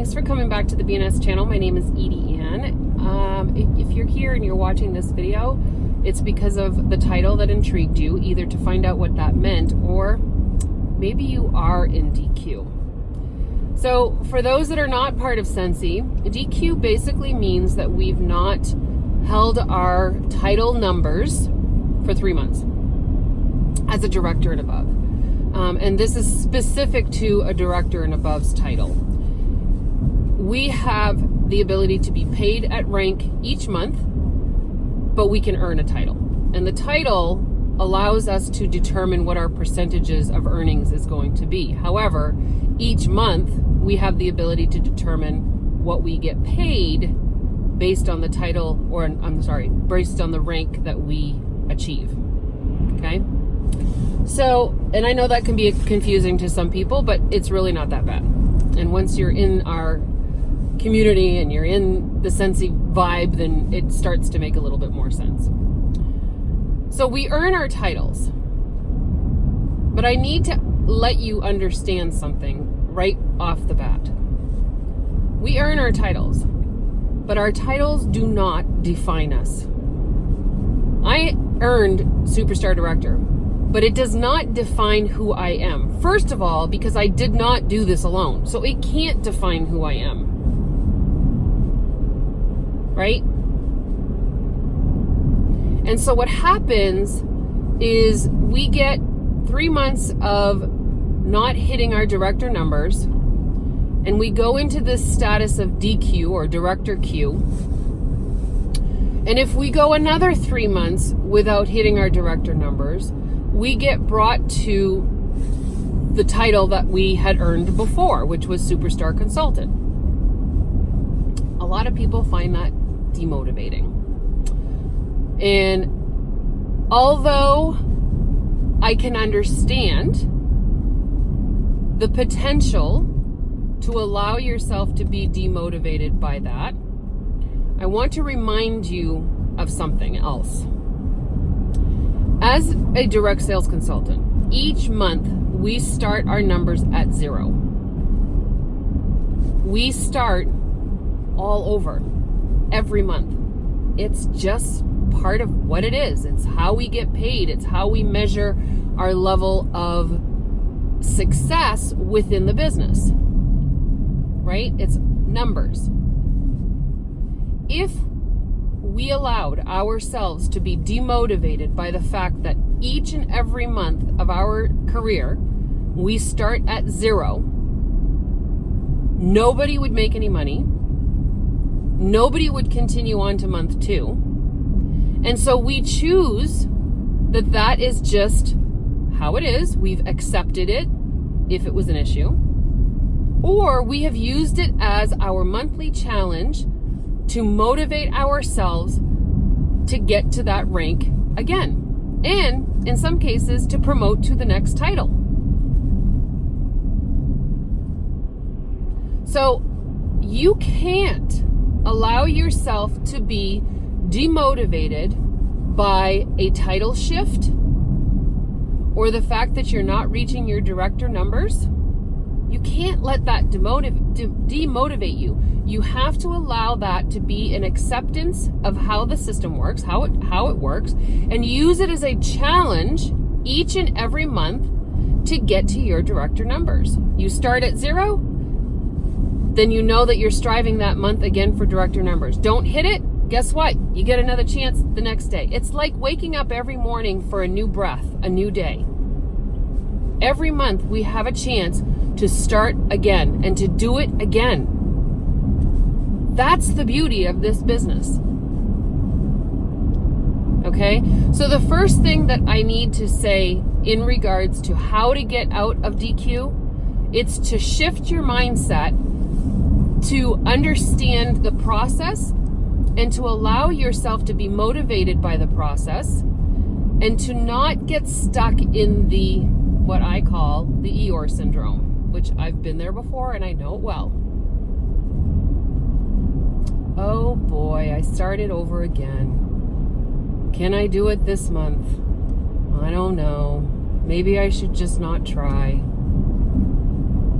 thanks for coming back to the BNS channel. My name is EdieAnne. If you're here and you're watching this video, it's because of the title that intrigued you, either to find out what that meant or maybe you are in DQ. So for those that are not part of Scentsy, DQ basically means that we've not held our title numbers for 3 months as a director and above. And this is specific to a director and above's title. We have the ability to be paid at rank each month, but we can earn a title. And the title allows us to determine what our percentages of earnings is going to be. However, each month we have the ability to determine what we get paid based on the title, or I'm sorry, based on the rank that we achieve. Okay? So, and I know that can be confusing to some people, but it's really not that bad. And once you're in our community and you're in the Scentsy vibe, then it starts to make a little bit more sense. So we earn our titles, but I need to let you understand something right off the bat. We earn our titles, but our titles do not define us. I earned Superstar Director, but it does not define who I am. First of all, because I did not do this alone, so it can't define who I am. Right? And so what happens is we get 3 months of not hitting our director numbers, and we go into this status of DQ or Director Q. And if we go another 3 months without hitting our director numbers, we get brought to the title that we had earned before, which was Superstar Consultant. A lot of people find that demotivating. And although I can understand the potential to allow yourself to be demotivated by that, I want to remind you of something else. As a direct sales consultant, each month we start our numbers at 0. We start all over every month. It's just part of what it is. It's how we get paid. It's how we measure our level of success within the business, right? It's numbers. If we allowed ourselves to be demotivated by the fact that each and every month of our career, we start at 0, nobody would make any money. Nobody would continue on to month 2. And so we choose that that is just how it is. We've accepted it if it was an issue. Or we have used it as our monthly challenge to motivate ourselves to get to that rank again. And in some cases, to promote to the next title. So you can't allow yourself to be demotivated by a title shift or the fact that you're not reaching your director numbers. You can't let that demotivate you. You have to allow that to be an acceptance of how the system works, how it works, and use it as a challenge each and every month to get to your director numbers. You start at 0, then you know that you're striving that month again for director numbers. Don't hit it, guess what? You get another chance the next day. It's like waking up every morning for a new breath, a new day. Every month we have a chance to start again and to do it again. That's the beauty of this business. Okay? So the first thing that I need to say in regards to how to get out of DQ, it's to shift your mindset to understand the process and to allow yourself to be motivated by the process and to not get stuck in the, what I call the Eeyore syndrome, which I've been there before and I know it well. Oh boy, I started over again. Can I do it this month? I don't know. Maybe I should just not try.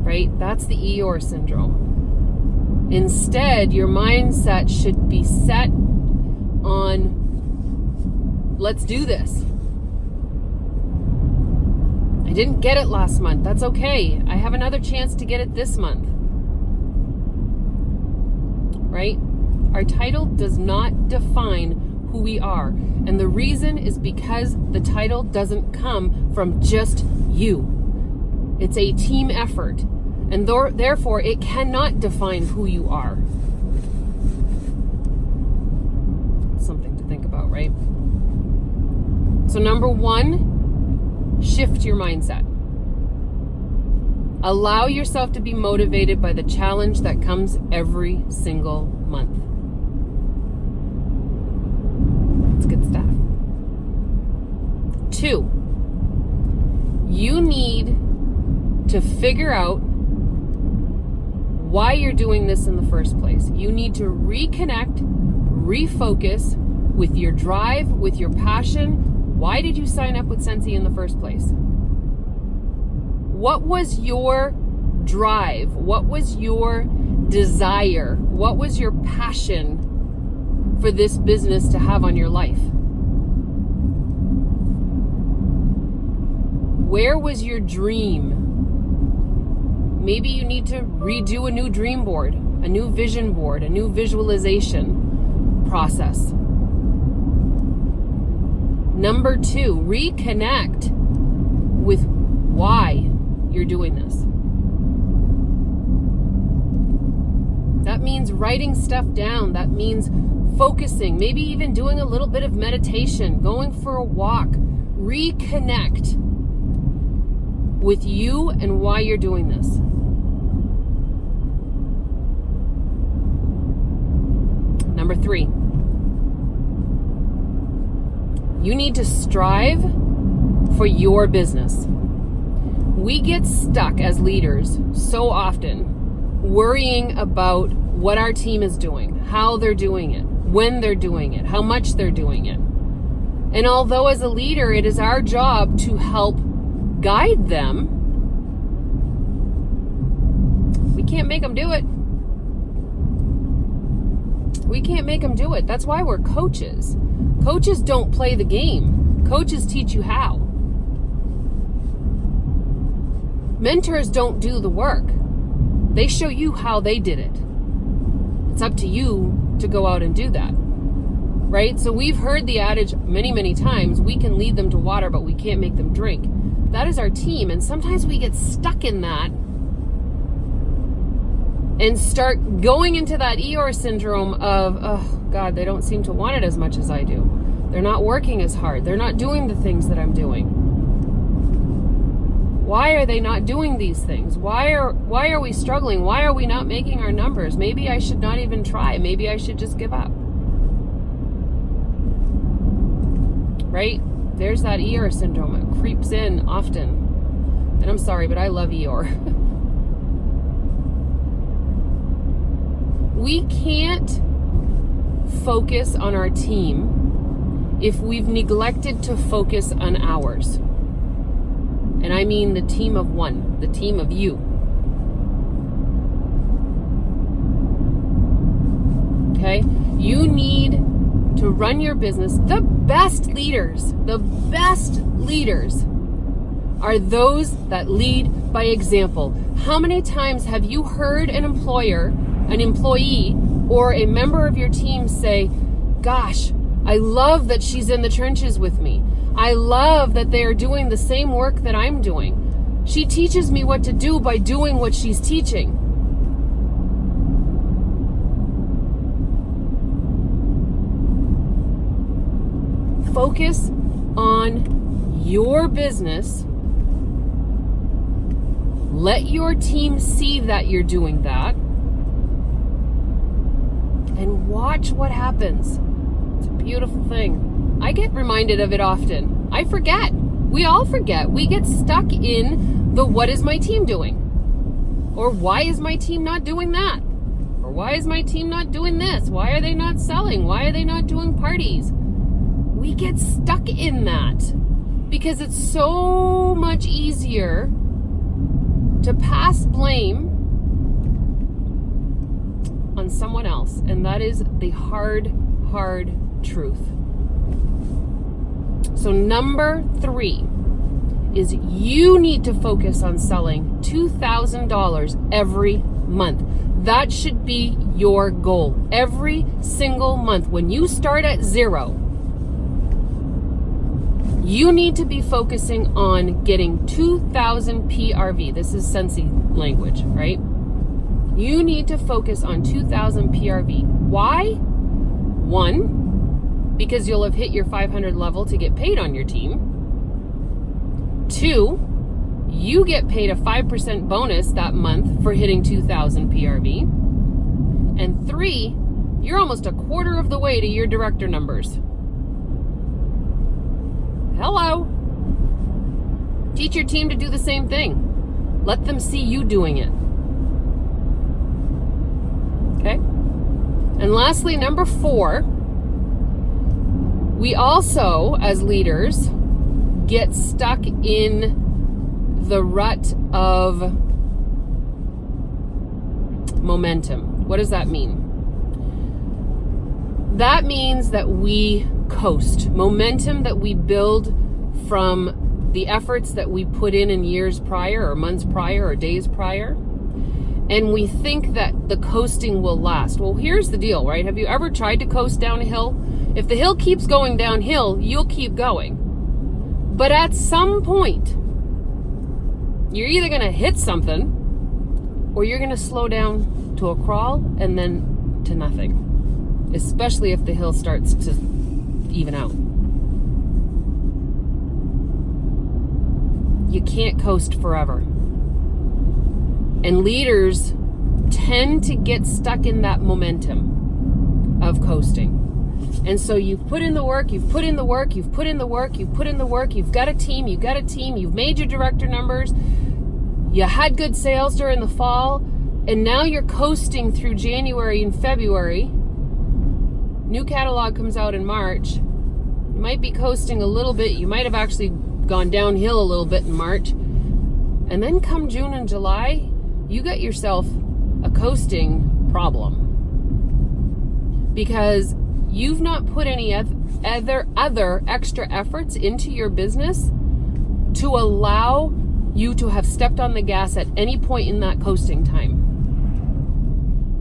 Right? That's the Eeyore syndrome. Instead, your mindset should be set on, let's do this. I didn't get it last month. That's okay. I have another chance to get it this month. Right? Our title does not define who we are. And the reason is because the title doesn't come from just you. It's a team effort. And therefore, it cannot define who you are. Something to think about, right? So number 1, shift your mindset. Allow yourself to be motivated by the challenge that comes every single month. It's good stuff. 2, you need to figure out why you're doing this in the first place. You need to reconnect, refocus with your drive, with your passion. Why did you sign up with Scentsy in the first place? What was your drive? What was your desire? What was your passion for this business to have on your life? Where was your dream? Maybe you need to redo a new dream board, a new vision board, a new visualization process. Number 2, reconnect with why you're doing this. That means writing stuff down. That means focusing, maybe even doing a little bit of meditation, going for a walk. Reconnect with you and why you're doing this. Number 3, you need to strive for your business. We get stuck as leaders so often worrying about what our team is doing, how they're doing it, when they're doing it, how much they're doing it. And although as a leader, it is our job to help guide them, we can't make them do it. We can't make them do it. That's why we're coaches. Coaches don't play the game. Coaches teach you how. Mentors don't do the work. They show you how they did it. It's up to you to go out and do that. Right? So we've heard the adage many, many times, we can lead them to water, but we can't make them drink. That is our team. And sometimes we get stuck in that and start going into that Eeyore syndrome of, oh God, they don't seem to want it as much as I do. They're not working as hard. They're not doing the things that I'm doing. Why are they not doing these things? Why are we struggling? Why are we not making our numbers? Maybe I should not even try. Maybe I should just give up. Right? There's that Eeyore syndrome. It creeps in often. And I'm sorry, but I love Eeyore. We can't focus on our team if we've neglected to focus on ours. And I mean the team of one, the team of you. Okay? You need to run your business. The best leaders are those that lead by example. How many times have you heard an employee, or a member of your team say, gosh, I love that she's in the trenches with me. I love that they are doing the same work that I'm doing. She teaches me what to do by doing what she's teaching. Focus on your business. Let your team see that you're doing that. And watch what happens. It's a beautiful thing. I get reminded of it often. I forget. We all forget. We get stuck in the what is my team doing? Or why is my team not doing that? Or why is my team not doing this? Why are they not selling? Why are they not doing parties? We get stuck in that because it's so much easier to pass blame on someone else. And that is the hard truth. So number 3 is you need to focus on selling $2,000 every month. That should be your goal every single month. When you start at 0, you need to be focusing on getting 2,000 PRV. This is Scentsy language, right? You need to focus on 2,000 PRV. Why? 1, because you'll have hit your 500 level to get paid on your team. 2, you get paid a 5% bonus that month for hitting 2,000 PRV. And 3, you're almost a quarter of the way to your director numbers. Hello. Teach your team to do the same thing. Let them see you doing it. Okay? And lastly, number 4, we also, as leaders, get stuck in the rut of momentum. What does that mean? That means that we coast. Momentum that we build from the efforts that we put in years prior or months prior or days prior. And we think that the coasting will last. Well, here's the deal, right? Have you ever tried to coast down a hill? If the hill keeps going downhill, you'll keep going. But at some point, you're either going to hit something or you're going to slow down to a crawl and then to nothing. Especially if the hill starts to even out. You can't coast forever. And leaders tend to get stuck in that momentum of coasting. And so you've put in the work, you've got a team, you've made your director numbers, you had good sales during the fall, and now you're coasting through January and February. New catalog comes out in March. You might be coasting a little bit. You might have actually gone downhill a little bit in March. And then come June and July, you got yourself a coasting problem. Because you've not put any other extra efforts into your business to allow you to have stepped on the gas at any point in that coasting time.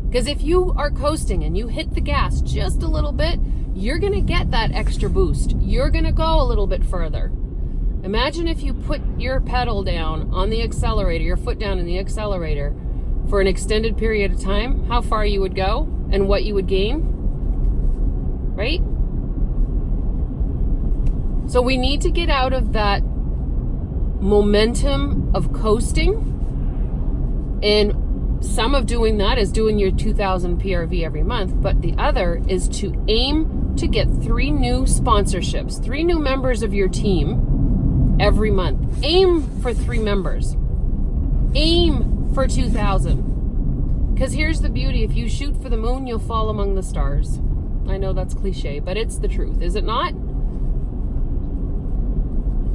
Because if you are coasting and you hit the gas just a little bit, you're going to get that extra boost. You're going to go a little bit further. Imagine if you put your pedal down on the accelerator, your foot down in the accelerator for an extended period of time, how far you would go and what you would gain, right? So we need to get out of that momentum of coasting, and some of doing that is doing your 2,000 PRV every month, but the other is to aim to get 3 new sponsorships, 3 new members of your team every month. Aim for 3 members. Aim for 2,000. Because here's the beauty. If you shoot for the moon, you'll fall among the stars. I know that's cliche, but it's the truth, is it not?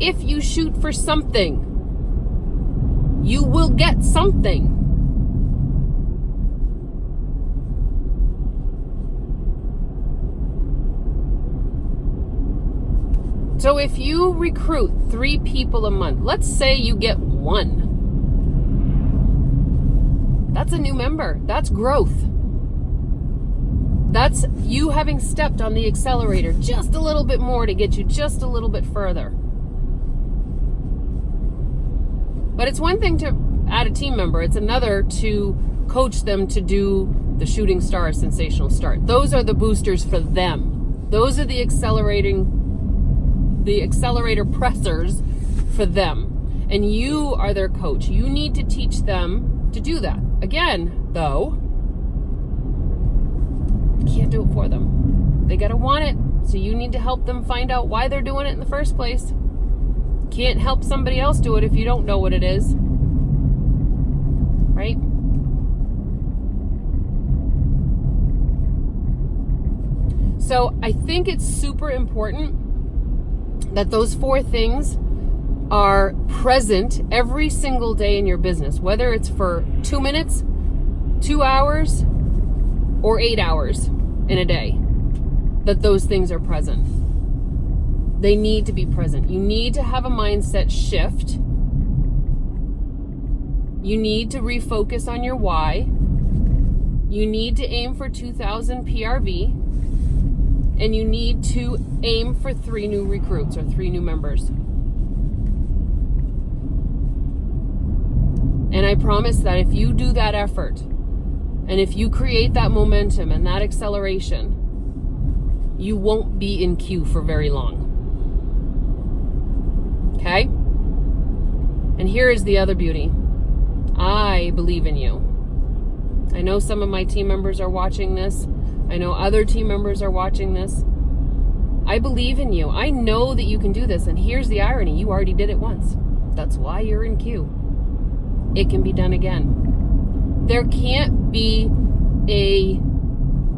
If you shoot for something, you will get something. So if you recruit 3 people a month, let's say you get 1. That's a new member. That's growth. That's you having stepped on the accelerator just a little bit more to get you just a little bit further. But it's one thing to add a team member. It's another to coach them to do the shooting star sensational start. Those are the boosters for them. Those are the accelerator pressers for them. And you are their coach. You need to teach them to do that. Again, though, you can't do it for them. They gotta want it. So you need to help them find out why they're doing it in the first place. Can't help somebody else do it if you don't know what it is. Right? So I think it's super important that those 4 things are present every single day in your business, whether it's for 2 minutes, 2 hours, or 8 hours in a day that those things are present. They need to be present. You need to have a mindset shift. You need to refocus on your why. You need to aim for 2,000 PRV. And you need to aim for 3 new recruits or 3 new members. And I promise that if you do that effort, and if you create that momentum and that acceleration, you won't be in queue for very long. Okay? And here is the other beauty. I believe in you. I know some of my team members are watching this. I know other team members are watching this. I believe in you. I know that you can do this. And here's the irony. You already did it once. That's why you're in queue. It can be done again. There can't be a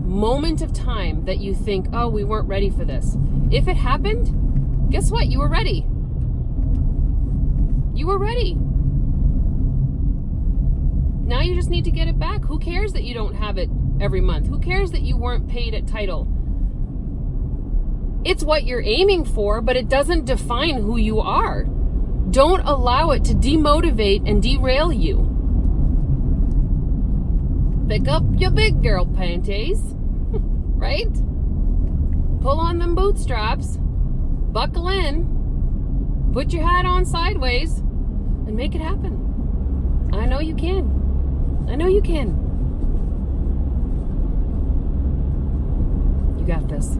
moment of time that you think, oh, we weren't ready for this. If it happened, guess what? You were ready. You were ready. Now you just need to get it back. Who cares that you don't have it every month? Who cares that you weren't paid at title? It's what you're aiming for, but it doesn't define who you are. Don't allow it to demotivate and derail you. Pick up your big girl panties, right? Pull on them bootstraps, buckle in, put your hat on sideways, and make it happen. I know you can. I know you can. You got this.